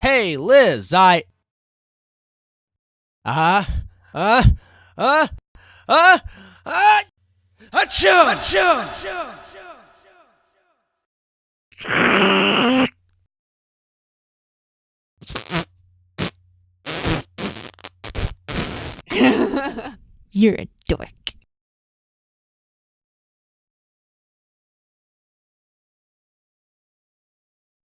Hey, Liz, Uh, uh, uh, uh, uh, achoo! You're a dork.